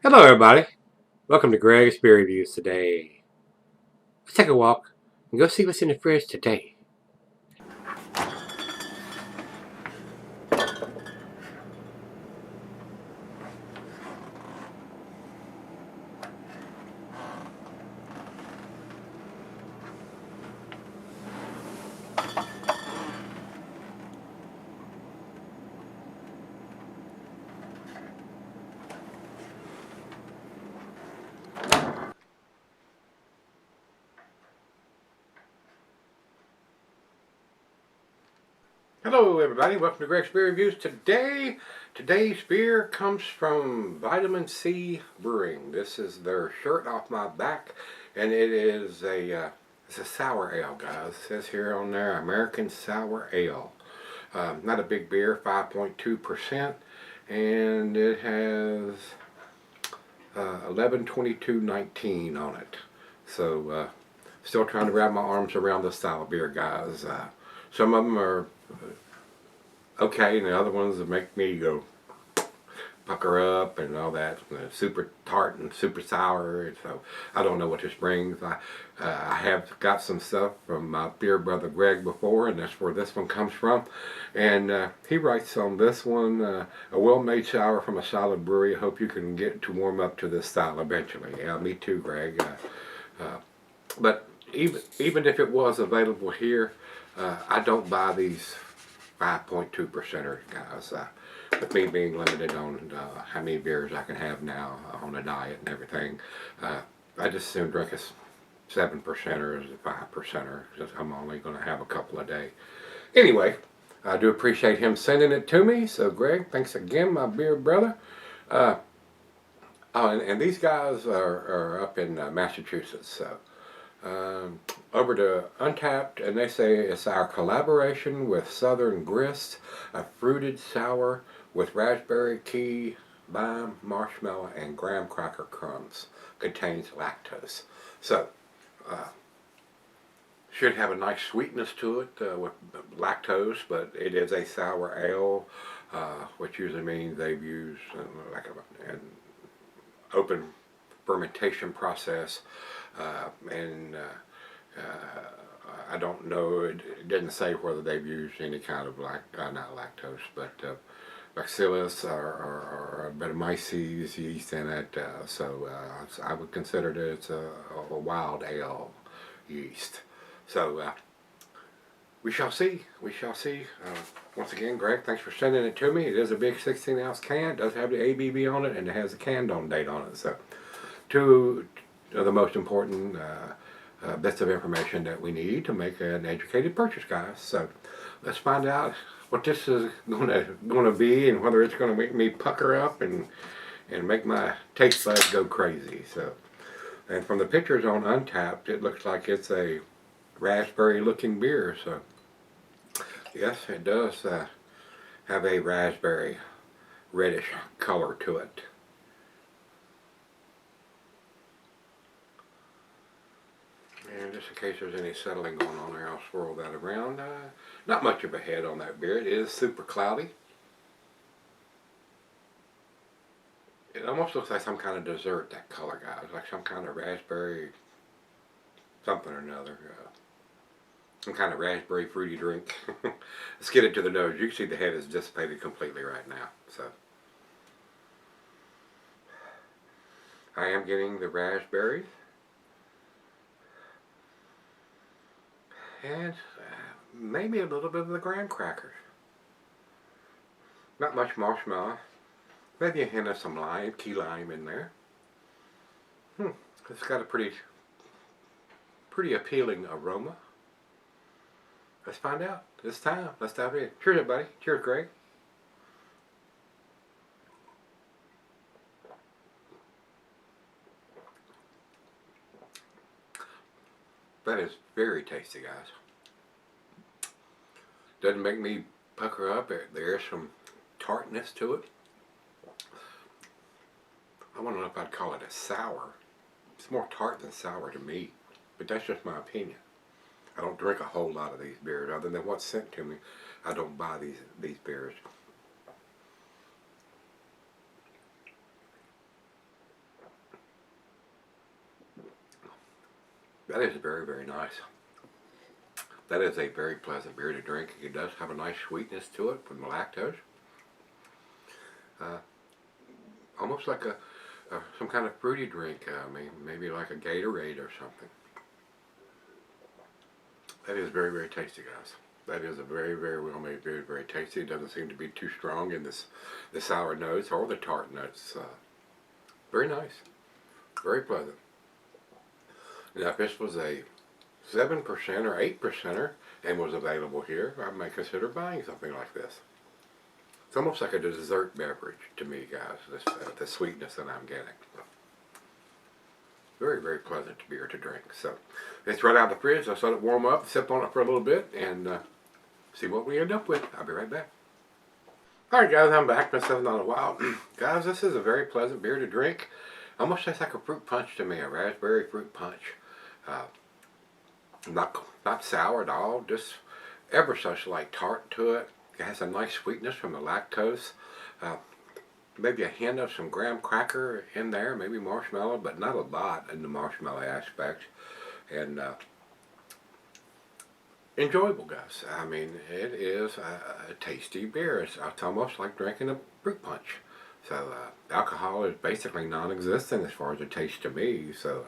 Hello everybody, welcome to Gregsbeerreviews today. Let's take a walk and go see what's in the fridge today. Hello everybody, welcome to Gregsbeerreviews today. Today's beer comes from Vitamin C Brewing. This is their shirt off my back, and it is it's a sour ale, guys. It says here on there, American Sour Ale. Not a big beer, 5.2%, and it has 11/22/19 on it. So still trying to wrap my arms around this style of beer, guys. Some of them are okay, and the other ones that make me go pucker up and all that. Super tart and super sour. So I don't know what this brings. I have got some stuff from my beer brother Greg before, and that's where this one comes from. And he writes on this one, a well-made sour from a solid brewery. I hope you can get to warm up to this style eventually. Yeah, me too, Greg. But even if it was available here, I don't buy these 5.2%ers, guys. With me being limited on how many beers I can have now on a diet and everything, I just soon drink a 7%er as a 5%er, because I'm only going to have a couple a day. Anyway, I do appreciate him sending it to me. So Greg, thanks again, my beer brother. Oh, and these guys are up in Massachusetts. So over to Untapped, and they say it's our collaboration with Southern Grist, a fruited sour with raspberry, key, lime, marshmallow, and graham cracker crumbs. Contains lactose. So, should have a nice sweetness to it with lactose, but it is a sour ale, which usually means they've used like an open fermentation process, and I don't know, it didn't say whether they've used any kind of not lactose, but bacillus or Brettanomyces yeast in it, so I would consider that it's a wild ale yeast. So we shall see. We shall see. Once again, Greg, thanks for sending it to me. It is a big 16-ounce can. It does have the ABV on it, and it has a can-on date on it. So two of the most important bits of information that we need to make an educated purchase, guys. So let's find out what this is going to be, and whether it's going to make me pucker up and make my taste buds go crazy. So, and from the pictures on Untapped, it looks like it's a raspberry looking beer. So yes, it does have a raspberry reddish color to it. And just in case there's any settling going on there, I'll swirl that around. Not much of a head on that beer. It is super cloudy. It almost looks like some kind of dessert, that color, guys. Like some kind of raspberry something or another. Some kind of raspberry fruity drink. Let's get it to the nose. You can see the head is dissipated completely right now. So I am getting the raspberries. And maybe a little bit of the graham crackers. Not much marshmallow. Maybe a hint of some lime, key lime in there. It's got a pretty appealing aroma. Let's find out. It's time. Let's dive in. Cheers, everybody. Cheers, Greg. That is very tasty, guys. Doesn't make me pucker up. There's some tartness to it. I don't know if I'd call it a sour. It's more tart than sour to me, but that's just my opinion. I don't drink a whole lot of these beers other than what's sent to me. I don't buy these beers. That is very, very nice. That is a very pleasant beer to drink. It does have a nice sweetness to it from the lactose. Almost like some kind of fruity drink. Maybe like a Gatorade or something. That is very, very tasty, guys. That is a very, very well made beer. Very tasty. It doesn't seem to be too strong in the sour notes or the tart notes. Very nice. Very pleasant. Now, if this was a 7% or 8% and was available here, I might consider buying something like this. It's almost like a dessert beverage to me, guys, the sweetness that I'm getting. Very, very pleasant beer to drink. So, it's right out of the fridge. I'll let it warm up, sip on it for a little bit, and see what we end up with. I'll be right back. Alright guys, I'm back. Been sitting on a while. Guys, this is a very pleasant beer to drink. Almost tastes like a fruit punch to me, a raspberry fruit punch. Not sour at all, just ever so slight tart to it. It has a nice sweetness from the lactose. Maybe a hint of some graham cracker in there, maybe marshmallow, but not a lot in the marshmallow aspect. And enjoyable, guys. I mean, it is a tasty beer. It's almost like drinking a fruit punch. So alcohol is basically non-existent as far as it tastes to me. So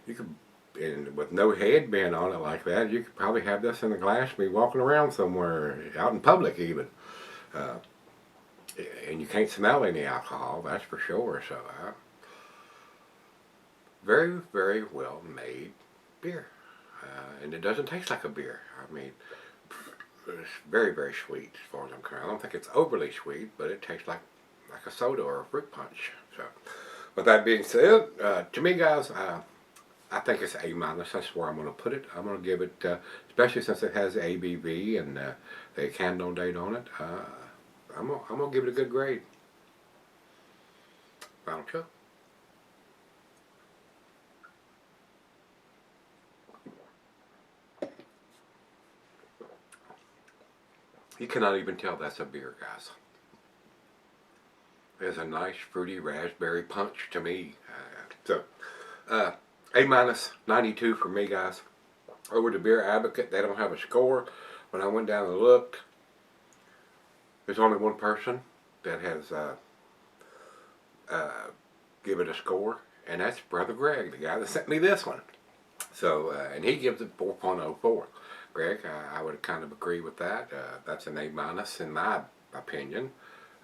you could, and with no headband on it like that, you could probably have this in a glass and be walking around somewhere, out in public even. And you can't smell any alcohol, that's for sure. So very, very well made beer. And it doesn't taste like a beer. I mean, it's very, very sweet as far as I'm concerned. I don't think it's overly sweet, but it tastes like a soda or a fruit punch. So, with that being said, to me, guys, I think it's A-. That's where I'm going to put it. I'm going to give it, especially since it has ABV and the candle date on it. I'm going to give it a good grade. Final chug. You cannot even tell that's a beer, guys. There's a nice fruity raspberry punch to me. A- 92 for me, guys. Over to Beer Advocate, they don't have a score. When I went down and looked, there's only one person that has given it a score, and that's Brother Greg, the guy that sent me this one. So, and he gives it 4.04. Greg, I would kind of agree with that. That's an A- in my opinion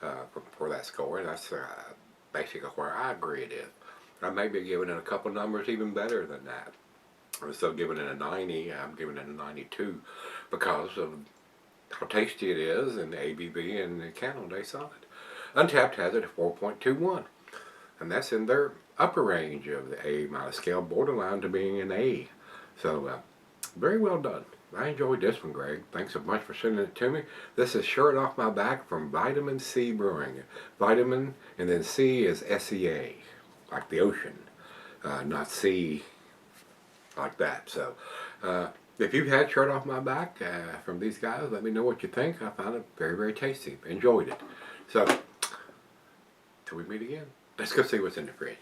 for that score. That's basically where I agree it is. I may be giving it a couple numbers even better than that. Instead of giving it a 90, I'm giving it a 92 because of how tasty it is and the ABV and the candle dates on it. Untapped has it at 4.21, and that's in their upper range of the A- scale, borderline to being an A. So very well done. I enjoyed this one, Greg. Thanks so much for sending it to me. This is Shirt Off My Back from Vitamin C Brewing. Vitamin and then C is SEA, like the ocean, not sea like that. So if you've had Shirt Off My Back from these guys, let me know what you think. I found it very, very tasty. Enjoyed it. So, till we meet again, let's go see what's in the fridge.